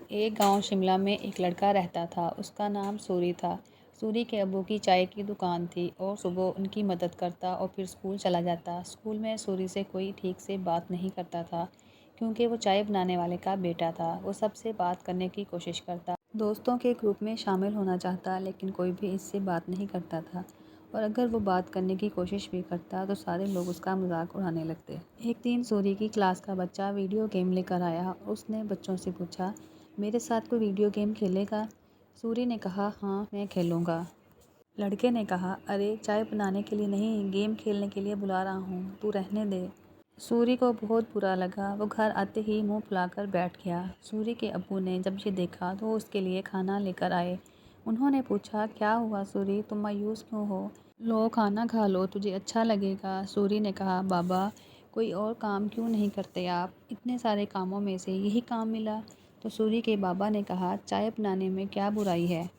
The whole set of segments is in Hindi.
एक गांव शिमला में एक लड़का रहता था। उसका नाम सूरी था। सूरी के अब्बू की चाय की दुकान थी और सुबह उनकी मदद करता और फिर स्कूल चला जाता। स्कूल में सूरी से कोई ठीक से बात नहीं करता था क्योंकि वो चाय बनाने वाले का बेटा था। वो सबसे बात करने की कोशिश करता, दोस्तों के ग्रुप में शामिल होना चाहता, लेकिन कोई भी इससे बात नहीं करता था। और अगर वो बात करने की कोशिश भी करता तो सारे लोग उसका मजाक उड़ाने लगते। एक दिन सूरी की क्लास का बच्चा वीडियो गेम लेकर आया और उसने बच्चों से पूछा, मेरे साथ कोई वीडियो गेम खेलेगा? सूरी ने कहा, हाँ मैं खेलूँगा। लड़के ने कहा, अरे चाय बनाने के लिए नहीं, गेम खेलने के लिए बुला रहा हूँ, तू रहने दे। सूरी को बहुत बुरा लगा। वो घर आते ही मुंह फुलाकर बैठ गया। सूरी के अब्बू ने जब ये देखा तो उसके लिए खाना लेकर आए। उन्होंने पूछा, क्या हुआ सूरी, तुम मायूस क्यों हो? लो खाना खा लो, तुझे अच्छा लगेगा। सूरी ने कहा, बाबा कोई और काम क्यों नहीं करते आप? इतने सारे कामों में से यही काम मिला। तो सूरी के बाबा ने कहा, चाय बनाने में क्या बुराई है?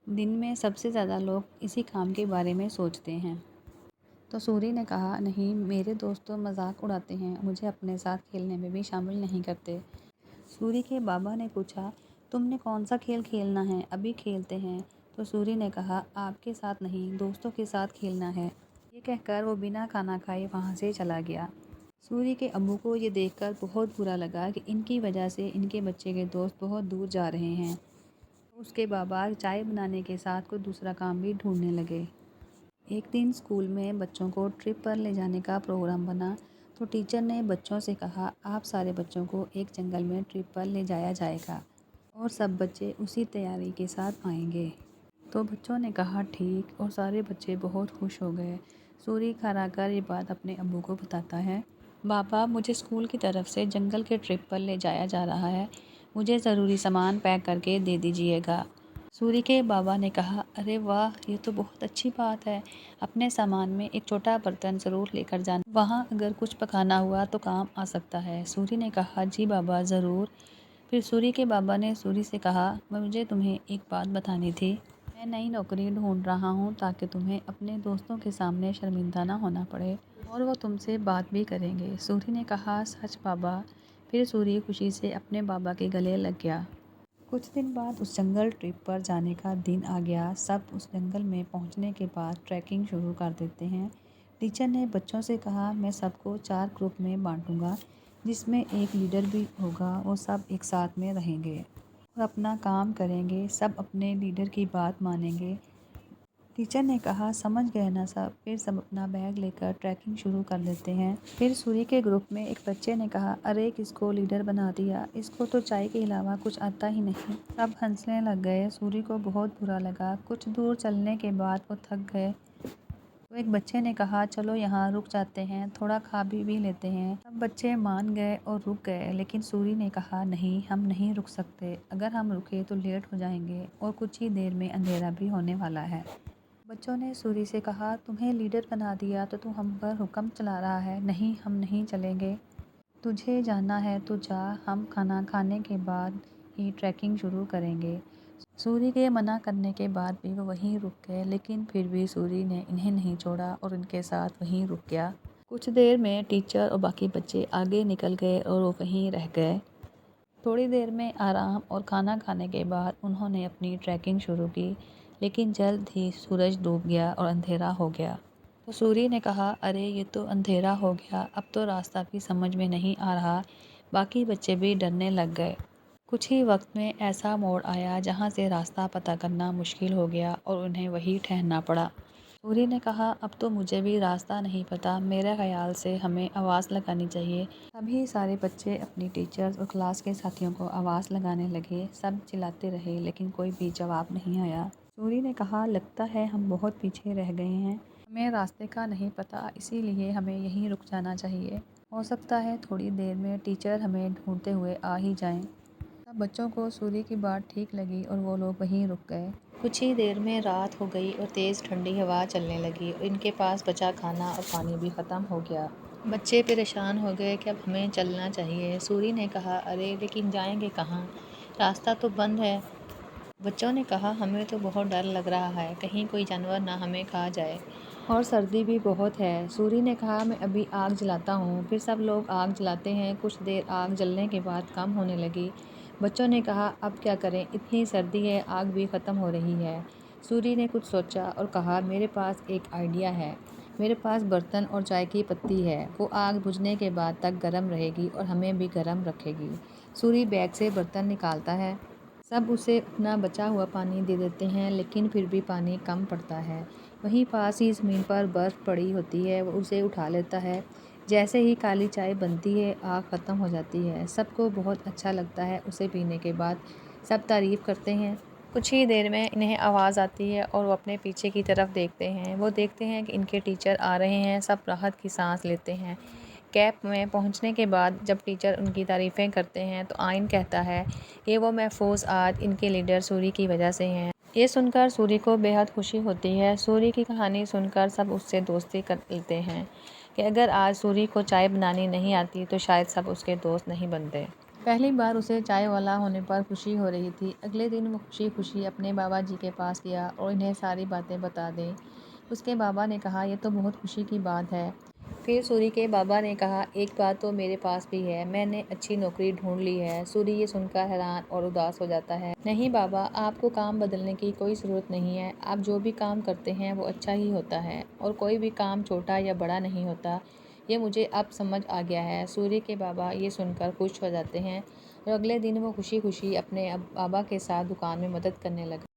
दिन में सबसे ज़्यादा लोग इसी काम के बारे में सोचते हैं। तो सूरी ने कहा, नहीं, मेरे दोस्त तो मजाक उड़ाते हैं, मुझे अपने साथ खेलने में भी शामिल नहीं करते। सूरी के बाबा ने पूछा, तुमने कौन सा खेल खेलना है? अभी खेलते हैं। तो सूरी ने कहा, आपके साथ नहीं, दोस्तों के साथ खेलना है। ये कहकर वो बिना खाना खाए वहाँ से चला गया। सूरी के अब्बू को ये देखकर बहुत बुरा लगा कि इनकी वजह से इनके बच्चे के दोस्त बहुत दूर जा रहे हैं। उसके बाबा चाय बनाने के साथ कोई दूसरा काम भी ढूंढने लगे। एक दिन स्कूल में बच्चों को ट्रिप पर ले जाने का प्रोग्राम बना। तो टीचर ने बच्चों से कहा, आप सारे बच्चों को एक जंगल में ट्रिप पर ले जाया जाएगा और सब बच्चे उसी तैयारी के साथ आएंगे। तो बच्चों ने कहा, ठीक, और सारे बच्चे बहुत खुश हो गए। सूरी घर आकर ये बात अपने अब्बू को बताता है, बाबा मुझे स्कूल की तरफ से जंगल के ट्रिप पर ले जाया जा रहा है, मुझे ज़रूरी सामान पैक करके दे दीजिएगा। सूरी के बाबा ने कहा, अरे वाह, ये तो बहुत अच्छी बात है। अपने सामान में एक छोटा बर्तन ज़रूर लेकर जाना, वहाँ अगर कुछ पकाना हुआ तो काम आ सकता है। सूरी ने कहा, जी बाबा ज़रूर। फिर सूरी के बाबा ने सूरी से कहा, मुझे तुम्हें एक बात बतानी थी। मैं नई नौकरी ढूंढ रहा हूँ ताकि तुम्हें अपने दोस्तों के सामने शर्मिंदा ना होना पड़े और वो तुमसे बात भी करेंगे। सूरी ने कहा, सच बाबा? फिर सूरी खुशी से अपने बाबा के गले लग गया। कुछ दिन बाद उस जंगल ट्रिप पर जाने का दिन आ गया। सब उस जंगल में पहुंचने के बाद ट्रैकिंग शुरू कर देते हैं। टीचर ने बच्चों से कहा, मैं सबको 4 ग्रुप में बांटूंगा, जिसमें एक लीडर भी होगा। वो सब एक साथ में रहेंगे और अपना काम करेंगे, सब अपने लीडर की बात मानेंगे। टीचर ने कहा, समझ गए ना सब? फिर सब अपना बैग लेकर ट्रैकिंग शुरू कर देते हैं। फिर सूरी के ग्रुप में एक बच्चे ने कहा, अरे किसको लीडर बना दिया, इसको तो चाय के अलावा कुछ आता ही नहीं। सब हंसने लग गए। सूरी को बहुत बुरा लगा। कुछ दूर चलने के बाद वो थक गए। तो एक बच्चे ने कहा, चलो यहाँ रुक जाते हैं, थोड़ा खा भी लेते हैं। सब बच्चे मान गए और रुक गए, लेकिन सूरी ने कहा, नहीं, हम नहीं रुक सकते। अगर हम रुके तो लेट हो जाएंगे और कुछ ही देर में अंधेरा भी होने वाला है। बच्चों ने सूरी से कहा, तुम्हें लीडर बना दिया तो तू हम पर हुक्म चला रहा है। नहीं, हम नहीं चलेंगे। तुझे जाना है तो जा, हम खाना खाने के बाद ही ट्रैकिंग शुरू करेंगे। सूरी के मना करने के बाद भी वो वहीं रुक गए, लेकिन फिर भी सूरी ने इन्हें नहीं छोड़ा और उनके साथ वहीं रुक गया। कुछ देर में टीचर और बाकी बच्चे आगे निकल गए और वो वहीं रह गए। थोड़ी देर में आराम और खाना खाने के बाद उन्होंने अपनी ट्रैकिंग शुरू की, लेकिन जल्द ही सूरज डूब गया और अंधेरा हो गया। तो सूरी ने कहा, अरे ये तो अंधेरा हो गया, अब तो रास्ता भी समझ में नहीं आ रहा। बाकी बच्चे भी डरने लग गए। कुछ ही वक्त में ऐसा मोड़ आया जहाँ से रास्ता पता करना मुश्किल हो गया और उन्हें वहीं ठहरना पड़ा। सूरी ने कहा, अब तो मुझे भी रास्ता नहीं पता, मेरे ख्याल से हमें आवाज़ लगानी चाहिए। सभी सारे बच्चे अपनी टीचर्स और क्लास के साथियों को आवाज़ लगाने लगे। सब चिल्लाते रहे, लेकिन कोई भी जवाब नहीं आया। सूरी ने कहा, लगता है हम बहुत पीछे रह गए हैं, हमें रास्ते का नहीं पता, इसीलिए हमें यहीं रुक जाना चाहिए। हो सकता है थोड़ी देर में टीचर हमें ढूंढते हुए आ ही जाएं। सब बच्चों को सूरी की बात ठीक लगी और वो लोग वहीं रुक गए। कुछ ही देर में रात हो गई और तेज़ ठंडी हवा चलने लगी और इनके पास बचा खाना और पानी भी ख़त्म हो गया। बच्चे परेशान हो गए कि अब हमें चलना चाहिए। सूरी ने कहा, अरे लेकिन जाएंगे कहाँ, रास्ता तो बंद है। बच्चों ने कहा, हमें तो बहुत डर लग रहा है, कहीं कोई जानवर ना हमें खा जाए और सर्दी भी बहुत है। सूरी ने कहा, मैं अभी आग जलाता हूँ। फिर सब लोग आग जलाते हैं। कुछ देर आग जलने के बाद कम होने लगी। बच्चों ने कहा, अब क्या करें, इतनी सर्दी है, आग भी ख़त्म हो रही है। सूरी ने कुछ सोचा और कहा, मेरे पास एक आइडिया है। मेरे पास बर्तन और चाय की पत्ती है। वो आग बुझने के बाद तक गर्म रहेगी और हमें भी गर्म रखेगी। सूरी बैग से बर्तन निकालता है। सब उसे अपना बचा हुआ पानी दे देते हैं, लेकिन फिर भी पानी कम पड़ता है। वहीं पास ही ज़मीन पर बर्फ़ पड़ी होती है, वो उसे उठा लेता है। जैसे ही काली चाय बनती है, आग ख़त्म हो जाती है। सबको बहुत अच्छा लगता है। उसे पीने के बाद सब तारीफ़ करते हैं। कुछ ही देर में इन्हें आवाज़ आती है और वो अपने पीछे की तरफ देखते हैं। वो देखते हैं कि इनके टीचर आ रहे हैं। सब राहत की सांस लेते हैं। कैंप में पहुंचने के बाद जब टीचर उनकी तारीफ़ें करते हैं तो आइन कहता है, ये वो महफूज आज इनके लीडर सूरी की वजह से हैं। ये सुनकर सूरी को बेहद खुशी होती है। सूरी की कहानी सुनकर सब उससे दोस्ती कर लेते हैं कि अगर आज सूरी को चाय बनानी नहीं आती तो शायद सब उसके दोस्त नहीं बनते। पहली बार उसे चाय वाला होने पर खुशी हो रही थी। अगले दिन वो खुशी खुशी अपने बाबा जी के पास गया और इन्हें सारी बातें बता दी। उसके बाबा ने कहा, यह तो बहुत खुशी की बात है। फिर सूरी के बाबा ने कहा, एक बात तो मेरे पास भी है, मैंने अच्छी नौकरी ढूंढ ली है। सूरी ये सुनकर हैरान और उदास हो जाता है। नहीं बाबा, आपको काम बदलने की कोई ज़रूरत नहीं है। आप जो भी काम करते हैं वो अच्छा ही होता है और कोई भी काम छोटा या बड़ा नहीं होता। ये मुझे अब समझ आ गया है। सूरी के बाबा ये सुनकर खुश हो जाते हैं और अगले दिन वो खुशी खुशी अपने बाबा के साथ दुकान में मदद करने लगे।